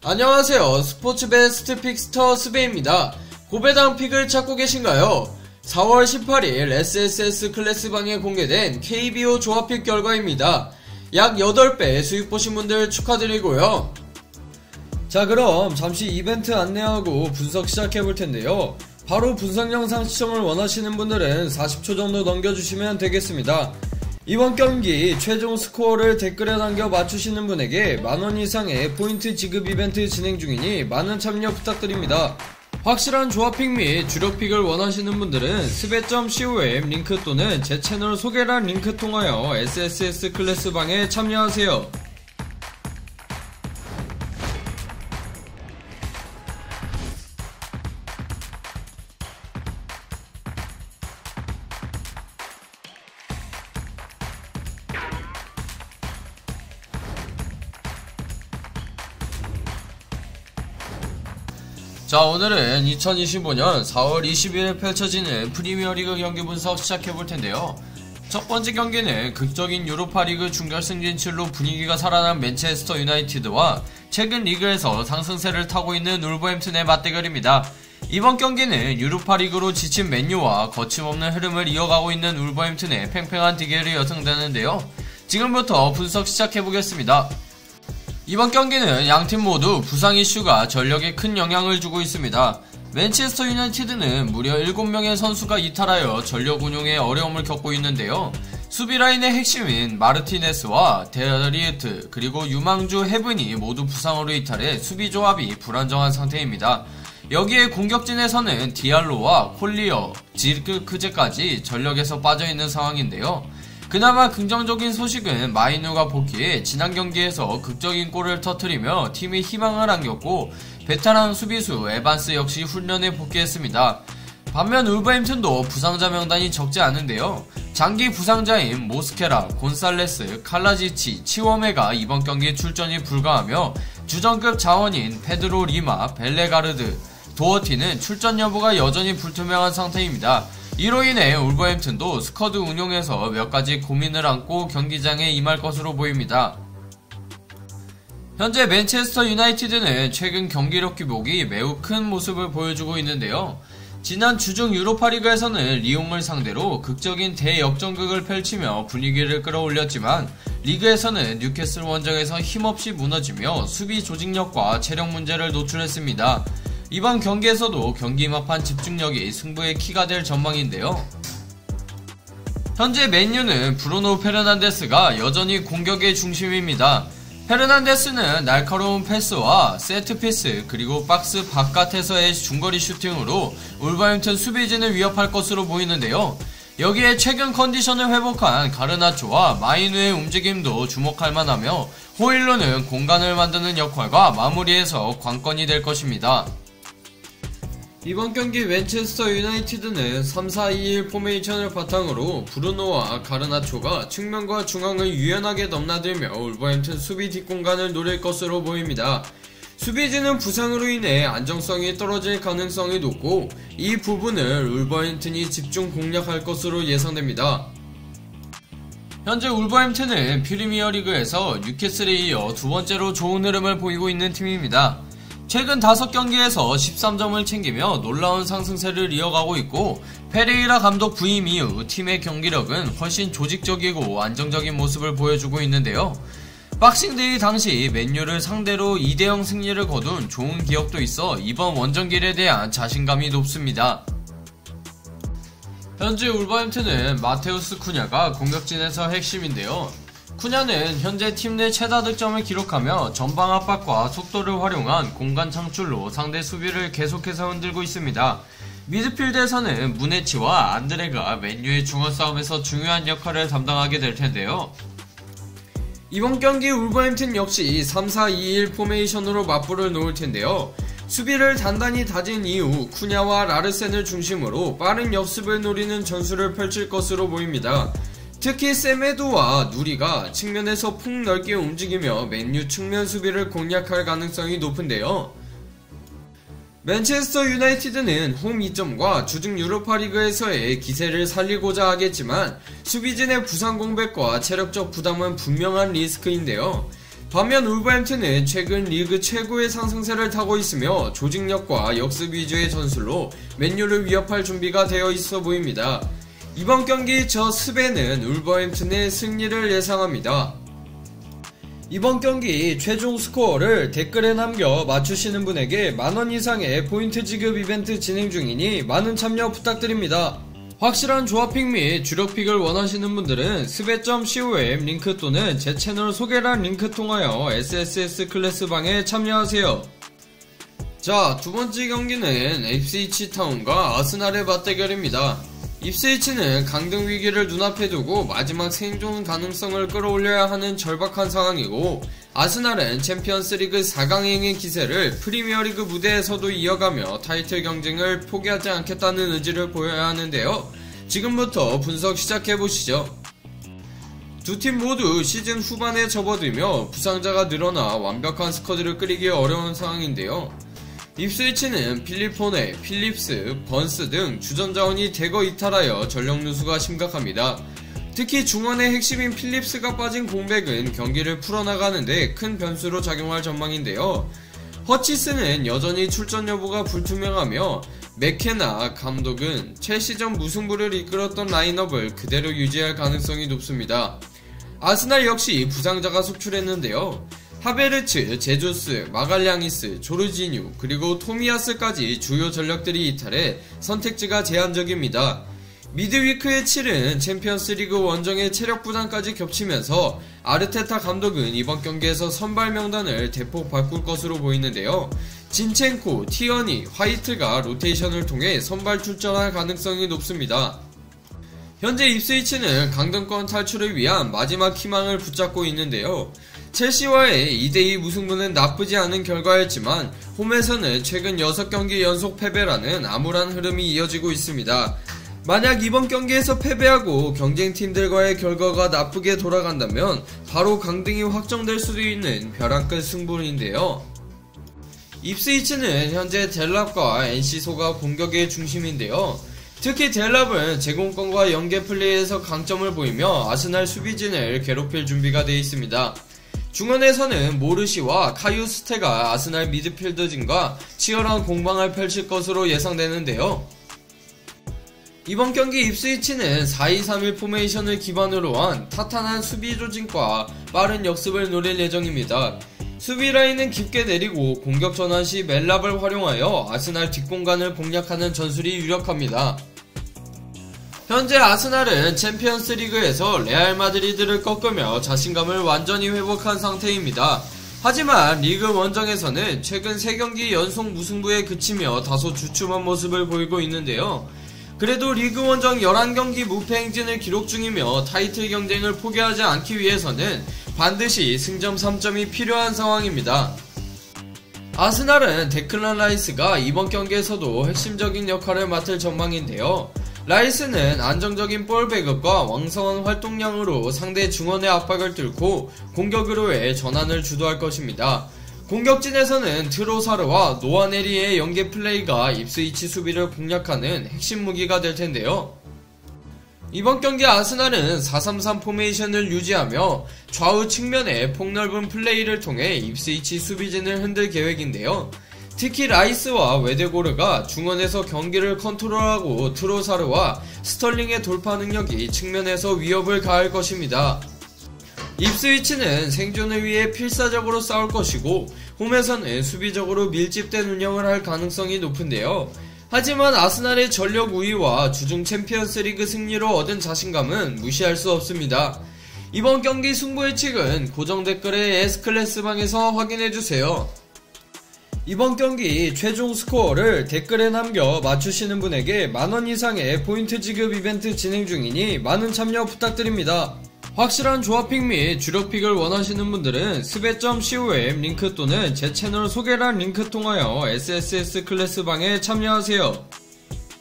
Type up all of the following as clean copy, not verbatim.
안녕하세요. 스포츠 베스트 픽스터 스베입니다. 고배당 픽을 찾고 계신가요? 4월 18일 SSS 클래스방에 공개된 KBO 조합픽 결과입니다. 약 8배 수익 보신 분들 축하드리고요. 자, 그럼 잠시 이벤트 안내하고 분석 시작해볼 텐데요. 바로 분석 영상 시청을 원하시는 분들은 40초 정도 넘겨주시면 되겠습니다. 이번 경기 최종 스코어를 댓글에 남겨 맞추시는 분에게 만원 이상의 포인트 지급 이벤트 진행 중이니 많은 참여 부탁드립니다. 확실한 조합픽 및 주력픽을 원하시는 분들은 스베.com 링크 또는 제 채널 소개란 링크 통하여 SSS 클래스방에 참여하세요. 자, 오늘은 2025년 4월 20일에 펼쳐지는 프리미어리그 경기 분석 시작해볼 텐데요. 첫 번째 경기는 극적인 유로파리그 준결승 진출로 분위기가 살아난 맨체스터 유나이티드와 최근 리그에서 상승세를 타고 있는 울버햄튼의 맞대결입니다. 이번 경기는 유로파리그로 지친 맨유와 거침없는 흐름을 이어가고 있는 울버햄튼의 팽팽한 대결이 예상되는데요. 지금부터 분석 시작해보겠습니다. 이번 경기는 양팀 모두 부상 이슈가 전력에 큰 영향을 주고 있습니다. 맨체스터 유나이티드는 무려 7명의 선수가 이탈하여 전력 운용에 어려움을 겪고 있는데요. 수비라인의 핵심인 마르티네스와 데리에트 그리고 유망주 헤븐이 모두 부상으로 이탈해 수비조합이 불안정한 상태입니다. 여기에 공격진에서는 디알로와 콜리어, 지르크제까지 전력에서 빠져있는 상황인데요. 그나마 긍정적인 소식은 마이누가 복귀해 지난 경기에서 극적인 골을 터뜨리며 팀이 희망을 안겼고, 베테랑 수비수 에반스 역시 훈련에 복귀했습니다. 반면 울버햄튼도 부상자 명단이 적지 않은데요. 장기 부상자인 모스케라, 곤살레스, 칼라지치, 치워메가 이번 경기 출전이 불가하며 주전급 자원인 페드로 리마, 벨레가르드, 도어티는 출전 여부가 여전히 불투명한 상태입니다. 이로 인해 울버햄튼도 스쿼드 운용에서 몇 가지 고민을 안고 경기장에 임할 것으로 보입니다. 현재 맨체스터 유나이티드는 최근 경기력 기복이 매우 큰 모습을 보여주고 있는데요. 지난 주중 유로파리그에서는 리옹을 상대로 극적인 대역전극을 펼치며 분위기를 끌어올렸지만, 리그에서는 뉴캐슬 원정에서 힘없이 무너지며 수비 조직력과 체력 문제를 노출했습니다. 이번 경기에서도 경기 막판 집중력이 승부의 키가 될 전망인데요. 현재 맨유는 브루노 페르난데스가 여전히 공격의 중심입니다. 페르난데스는 날카로운 패스와 세트피스 그리고 박스 바깥에서의 중거리 슈팅으로 울버햄튼 수비진을 위협할 것으로 보이는데요. 여기에 최근 컨디션을 회복한 가르나초와 마이누의 움직임도 주목할 만하며, 호일로는 공간을 만드는 역할과 마무리에서 관건이 될 것입니다. 이번 경기 맨체스터 유나이티드는 3-4-2-1 포메이션을 바탕으로 브루노와 가르나초가 측면과 중앙을 유연하게 넘나들며 울버햄튼 수비 뒷공간을 노릴 것으로 보입니다. 수비진은 부상으로 인해 안정성이 떨어질 가능성이 높고, 이 부분을 울버햄튼이 집중 공략할 것으로 예상됩니다. 현재 울버햄튼은 프리미어리그에서 뉴캐슬에 이어 두 번째로 좋은 흐름을 보이고 있는 팀입니다. 최근 5경기에서 13점을 챙기며 놀라운 상승세를 이어가고 있고, 페레이라 감독 부임 이후 팀의 경기력은 훨씬 조직적이고 안정적인 모습을 보여주고 있는데요. 박싱데이 당시 맨유를 상대로 2대0 승리를 거둔 좋은 기억도 있어 이번 원정길에 대한 자신감이 높습니다. 현재 울버햄튼은 마테우스 쿠냐가 공격진에서 핵심인데요. 쿠냐는 현재 팀 내 최다 득점을 기록하며 전방 압박과 속도를 활용한 공간 창출로 상대 수비를 계속해서 흔들고 있습니다. 미드필드에서는 무네치와 안드레가 맨유의 중원 싸움에서 중요한 역할을 담당하게 될 텐데요. 이번 경기 울버햄튼 역시 3-4-2-1 포메이션으로 맞불을 놓을 텐데요. 수비를 단단히 다진 이후 쿠냐와 라르센을 중심으로 빠른 역습을 노리는 전술을 펼칠 것으로 보입니다. 특히 세메도와 누리가 측면에서 폭넓게 움직이며 맨유 측면 수비를 공략할 가능성이 높은데요. 맨체스터 유나이티드는 홈 2점과 주중 유로파리그에서의 기세를 살리고자 하겠지만, 수비진의 부상 공백과 체력적 부담은 분명한 리스크인데요. 반면 울버햄튼은 최근 리그 최고의 상승세를 타고 있으며 조직력과 역습 위주의 전술로 맨유를 위협할 준비가 되어 있어 보입니다. 이번 경기 저 스베는 울버햄튼의 승리를 예상합니다. 이번 경기 최종 스코어를 댓글에 남겨 맞추시는 분에게 만원 이상의 포인트 지급 이벤트 진행 중이니 많은 참여 부탁드립니다. 확실한 조합픽 및 주력픽을 원하시는 분들은 스베.com 링크 또는 제 채널 소개란 링크 통하여 SSS 클래스방에 참여하세요. 자, 두번째 경기는 ipswich 타운과 아스날의 맞대결입니다. ipswich는 강등 위기를 눈앞에 두고 마지막 생존 가능성을 끌어올려야 하는 절박한 상황이고, 아스날은 챔피언스리그 4강행의 기세를 프리미어리그 무대에서도 이어가며 타이틀 경쟁을 포기하지 않겠다는 의지를 보여야 하는데요. 지금부터 분석 시작해보시죠. 두 팀 모두 시즌 후반에 접어들며 부상자가 늘어나 완벽한 스쿼드를 끓이기 어려운 상황인데요. ipswich는 필리포네, 필립스, 번스 등 주전 자원이 대거 이탈하여 전력 누수가 심각합니다. 특히 중원의 핵심인 필립스가 빠진 공백은 경기를 풀어나가는데 큰 변수로 작용할 전망인데요. 허치스는 여전히 출전 여부가 불투명하며 맥케나 감독은 첼시전 무승부를 이끌었던 라인업을 그대로 유지할 가능성이 높습니다. 아스날 역시 부상자가 속출했는데요. 하베르츠, 제조스, 마갈량이스, 조르지뉴, 그리고 토미야스까지 주요 전력들이 이탈해 선택지가 제한적입니다. 미드위크에 치른 챔피언스리그 원정의 체력 부담까지 겹치면서 아르테타 감독은 이번 경기에서 선발 명단을 대폭 바꿀 것으로 보이는데요. 진첸코, 티어니, 화이트가 로테이션을 통해 선발 출전할 가능성이 높습니다. 현재 ipswich는 강등권 탈출을 위한 마지막 희망을 붙잡고 있는데요. 첼시와의 2대2 무승부는 나쁘지 않은 결과였지만 홈에서는 최근 6경기 연속 패배라는 암울한 흐름이 이어지고 있습니다. 만약 이번 경기에서 패배하고 경쟁팀들과의 결과가 나쁘게 돌아간다면 바로 강등이 확정될 수도 있는 벼랑끝 승부인데요. ipswich는 현재 델랍과 NC소가 공격의 중심인데요. 특히 델랍은 제공권과 연계 플레이에서 강점을 보이며 아스날 수비진을 괴롭힐 준비가 되어 있습니다. 중원에서는 모르시와 카유스테가 아스날 미드필더진과 치열한 공방을 펼칠 것으로 예상되는데요. 이번 경기 ipswich는 4-2-3-1 포메이션을 기반으로 한 탄탄한 수비 조직과 빠른 역습을 노릴 예정입니다. 수비 라인은 깊게 내리고 공격 전환 시 멜랍을 활용하여 아스날 뒷공간을 공략하는 전술이 유력합니다. 현재 아스날은 챔피언스 리그에서 레알 마드리드를 꺾으며 자신감을 완전히 회복한 상태입니다. 하지만 리그 원정에서는 최근 3경기 연속 무승부에 그치며 다소 주춤한 모습을 보이고 있는데요. 그래도 리그 원정 11경기 무패 행진을 기록 중이며 타이틀 경쟁을 포기하지 않기 위해서는 반드시 승점 3점이 필요한 상황입니다. 아스날은 데클란 라이스가 이번 경기에서도 핵심적인 역할을 맡을 전망인데요. 라이스는 안정적인 볼 배급과 왕성한 활동량으로 상대 중원의 압박을 뚫고 공격으로의 전환을 주도할 것입니다. 공격진에서는 트로사르와 노아네리의 연계 플레이가 ipswich 수비를 공략하는 핵심 무기가 될 텐데요. 이번 경기 아스날은 4-3-3 포메이션을 유지하며 좌우 측면의 폭넓은 플레이를 통해 ipswich 수비진을 흔들 계획인데요. 특히 라이스와 웨데고르가 중원에서 경기를 컨트롤하고 트로사르와 스털링의 돌파 능력이 측면에서 위협을 가할 것입니다. ipswich는 생존을 위해 필사적으로 싸울 것이고 홈에서는 수비적으로 밀집된 운영을 할 가능성이 높은데요. 하지만 아스날의 전력 우위와 주중 챔피언스리그 승리로 얻은 자신감은 무시할 수 없습니다. 이번 경기 승부 예측은 고정 댓글의 S클래스방에서 확인해주세요. 이번 경기 최종 스코어를 댓글에 남겨 맞추시는 분에게 만원 이상의 포인트 지급 이벤트 진행 중이니 많은 참여 부탁드립니다. 확실한 조합픽 및 주력픽을 원하시는 분들은 스베.com 링크 또는 제 채널 소개란 링크 통하여 SSS 클래스방에 참여하세요.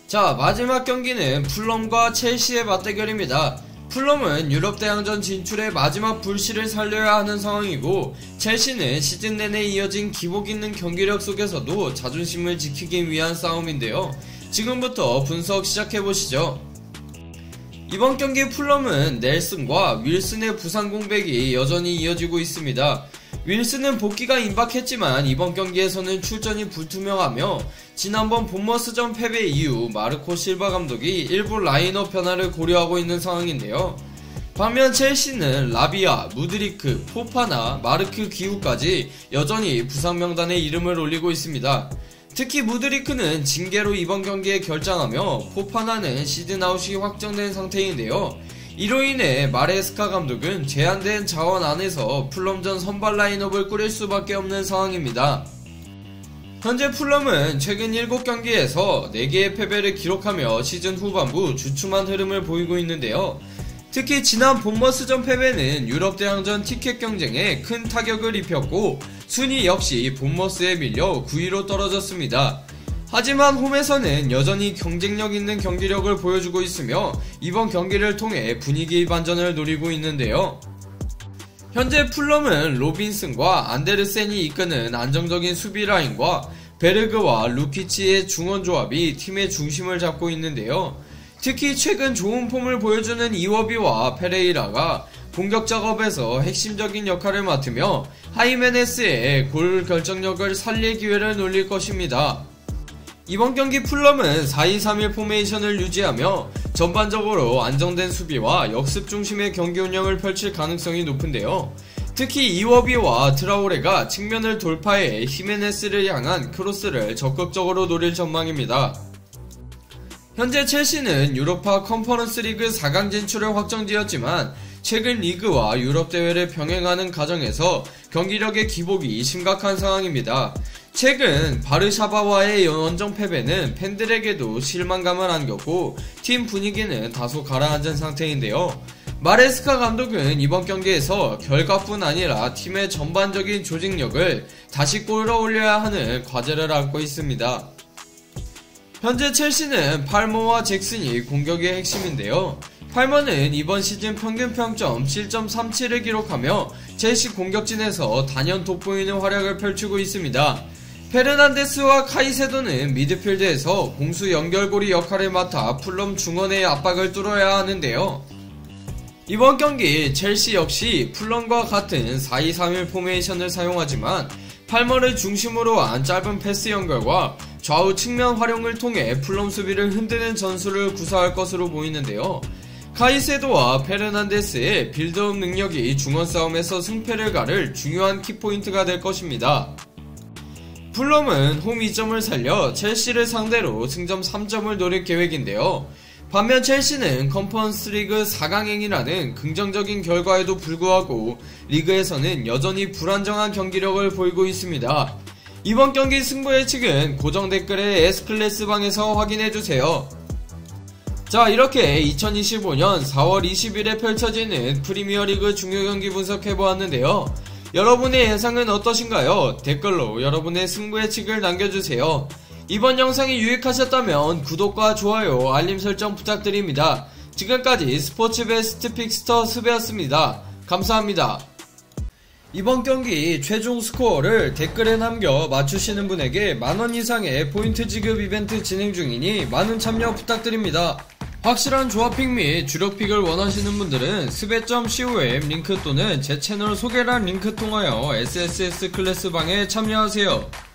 자, 마지막 경기는 풀럼과 첼시의 맞대결입니다. 풀럼은 유럽 대항전 진출의 마지막 불씨를 살려야 하는 상황이고, 첼시는 시즌 내내 이어진 기복 있는 경기력 속에서도 자존심을 지키기 위한 싸움인데요. 지금부터 분석 시작해보시죠. 이번 경기 풀럼은 넬슨과 윌슨의 부상 공백이 여전히 이어지고 있습니다. 윌슨은 복귀가 임박했지만 이번 경기에서는 출전이 불투명하며 지난번 본머스전 패배 이후 마르코 실바 감독이 일부 라인업 변화를 고려하고 있는 상황인데요. 반면 첼시는 라비아, 무드리크, 포파나, 마르크 기후까지 여전히 부상 명단에 이름을 올리고 있습니다. 특히 무드리크는 징계로 이번 경기에 결장하며 포파나는 시즌아웃이 확정된 상태인데요. 이로 인해 마레스카 감독은 제한된 자원 안에서 풀럼전 선발 라인업을 꾸릴 수밖에 없는 상황입니다. 현재 풀럼은 최근 7경기에서 4개의 패배를 기록하며 시즌 후반부 주춤한 흐름을 보이고 있는데요. 특히 지난 본머스전 패배는 유럽 대항전 티켓 경쟁에 큰 타격을 입혔고 순위 역시 본머스에 밀려 9위로 떨어졌습니다. 하지만 홈에서는 여전히 경쟁력 있는 경기력을 보여주고 있으며 이번 경기를 통해 분위기 반전을 노리고 있는데요. 현재 풀럼은 로빈슨과 안데르센이 이끄는 안정적인 수비 라인과 베르그와 루키치의 중원 조합이 팀의 중심을 잡고 있는데요. 특히 최근 좋은 폼을 보여주는 이워비와 페레이라가 공격 작업에서 핵심적인 역할을 맡으며 하이메네스의 골 결정력을 살릴 기회를 노릴 것입니다. 이번 경기 풀럼은 4-2-3-1 포메이션을 유지하며 전반적으로 안정된 수비와 역습 중심의 경기 운영을 펼칠 가능성이 높은데요. 특히 이워비와 트라오레가 측면을 돌파해 히메네스를 향한 크로스를 적극적으로 노릴 전망입니다. 현재 첼시는 유로파 컨퍼런스 리그 4강 진출을 확정지었지만 최근 리그와 유럽 대회를 병행하는 과정에서 경기력의 기복이 심각한 상황입니다. 최근 바르샤바와의 원정 패배는 팬들에게도 실망감을 안겼고 팀 분위기는 다소 가라앉은 상태인데요. 마레스카 감독은 이번 경기에서 결과뿐 아니라 팀의 전반적인 조직력을 다시 끌어올려야 하는 과제를 안고 있습니다. 현재 첼시는 팔머와 잭슨이 공격의 핵심인데요. 팔머는 이번 시즌 평균 평점 7.37을 기록하며 첼시 공격진에서 단연 돋보이는 활약을 펼치고 있습니다. 페르난데스와 카이세도는 미드필드에서 공수 연결고리 역할을 맡아 풀럼 중원의 압박을 뚫어야 하는데요. 이번 경기 첼시 역시 풀럼과 같은 4-2-3-1 포메이션을 사용하지만 팔머를 중심으로 한 짧은 패스 연결과 좌우 측면 활용을 통해 풀럼 수비를 흔드는 전술을 구사할 것으로 보이는데요. 카이세도와 페르난데스의 빌드업 능력이 중원 싸움에서 승패를 가를 중요한 키포인트가 될 것입니다. 풀럼은 홈 2점을 살려 첼시를 상대로 승점 3점을 노릴 계획인데요. 반면 첼시는 컨퍼런스 리그 4강행이라는 긍정적인 결과에도 불구하고 리그에서는 여전히 불안정한 경기력을 보이고 있습니다. 이번 경기 승부 예측은 고정 댓글에 S클래스방에서 확인해주세요. 자, 이렇게 2025년 4월 20일에 펼쳐지는 프리미어리그 중요 경기 분석해보았는데요. 여러분의 예상은 어떠신가요? 댓글로 여러분의 승부 예측을 남겨주세요. 이번 영상이 유익하셨다면 구독과 좋아요, 알림 설정 부탁드립니다. 지금까지 스포츠 베스트 픽스터 스베였습니다. 감사합니다. 이번 경기 최종 스코어를 댓글에 남겨 맞추시는 분에게 만원 이상의 포인트 지급 이벤트 진행 중이니 많은 참여 부탁드립니다. 확실한 조합픽 및 주력픽을 원하시는 분들은 스베.com 링크 또는 제 채널 소개란 링크 통하여 SSS 클래스방에 참여하세요.